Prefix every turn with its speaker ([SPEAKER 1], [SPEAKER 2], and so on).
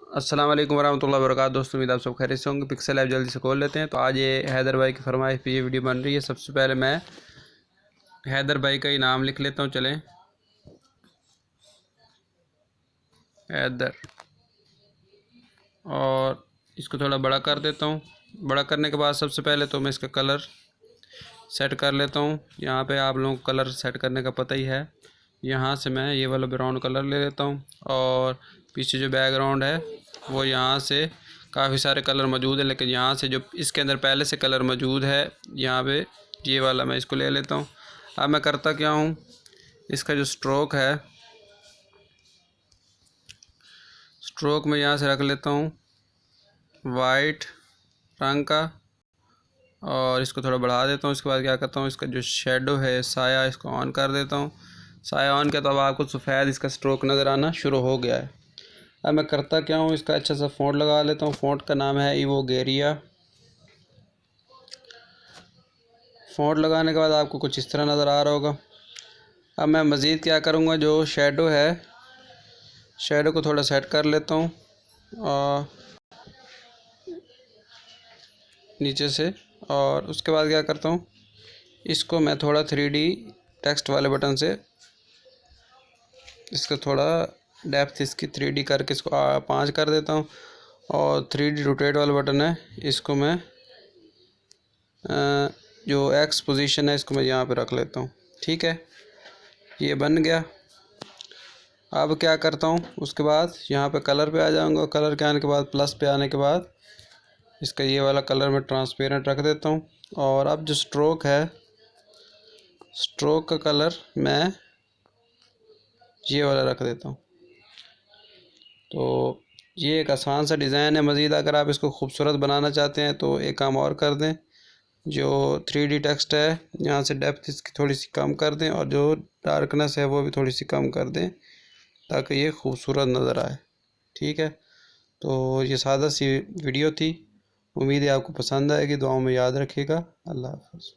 [SPEAKER 1] अस्सलाम वालेकुम वरहमतुल्लाहि वबरकातुहू। दोस्तों उम्मीद आप सब खैरियत से होंगे। पिक्सल ऐप जल्दी से खोल लेते हैं। तो आज ये हैदर भाई की फरमाइश पे ये वीडियो बन रही है। सबसे पहले मैं हैदर भाई का ही नाम लिख लेता हूँ। चलें, हैदर, और इसको थोड़ा बड़ा कर देता हूँ। बड़ा करने के बाद सबसे पहले तो मैं इसका कलर सेट कर लेता हूँ। यहाँ पे आप लोगों को कलर सेट करने का पता ही है। यहाँ से मैं ये वाला ब्राउन कलर ले लेता हूँ, और पीछे जो बैकग्राउंड है वो यहाँ से काफ़ी सारे कलर मौजूद है, लेकिन यहाँ से जो इसके अंदर पहले से कलर मौजूद है यहाँ पे ये वाला मैं इसको ले लेता हूँ। अब मैं करता क्या हूँ, इसका जो स्ट्रोक है, स्ट्रोक में यहाँ से रख लेता हूँ वाइट रंग का, और इसको थोड़ा बढ़ा देता हूँ। इसके बाद क्या करता हूँ, इसका जो शेडो है, साया, इसको ऑन कर देता हूँ। साया ऑन किया तो अब आपको सफ़ेद इसका स्ट्रोक नज़र आना शुरू हो गया है। अब मैं करता क्या हूँ, इसका अच्छा सा फ़ॉन्ट लगा लेता हूँ। फ़ॉन्ट का नाम है इवोगेरिया। फ़ॉन्ट लगाने के बाद आपको कुछ इस तरह नज़र आ रहा होगा। अब मैं मज़ीद क्या करूँगा, जो शेडो है, शेडो को थोड़ा सेट कर लेता हूँ और नीचे से, और उसके बाद क्या करता हूँ, इसको मैं थोड़ा 3D टेक्स्ट वाले बटन से इसको थोड़ा डेप्थ इसकी 3D करके इसको 5 कर देता हूँ। और 3D रोटेट वाला बटन है, इसको मैं जो एक्स पोजीशन है इसको मैं यहाँ पे रख लेता हूँ। ठीक है, ये बन गया। अब क्या करता हूँ, उसके बाद यहाँ पे कलर पे आ जाऊँगा। कलर के आने के बाद प्लस पे आने के बाद इसका ये वाला कलर मैं ट्रांसपेरेंट रख देता हूँ। और अब जो स्ट्रोक है, स्ट्रोक का कलर मैं ये वाला रख देता हूँ। तो ये एक आसान सा डिज़ाइन है। मज़ीद अगर आप इसको खूबसूरत बनाना चाहते हैं तो एक काम और कर दें, जो 3D टेक्स्ट है यहाँ से डेप्थ इसकी थोड़ी सी कम कर दें, और जो डार्कनेस है वो भी थोड़ी सी कम कर दें, ताकि ये खूबसूरत नज़र आए। ठीक है, तो ये सादा सी वीडियो थी। उम्मीद है आपको पसंद आएगी। दुआओं में याद रखिएगा। अल्लाह हाफ़िज़।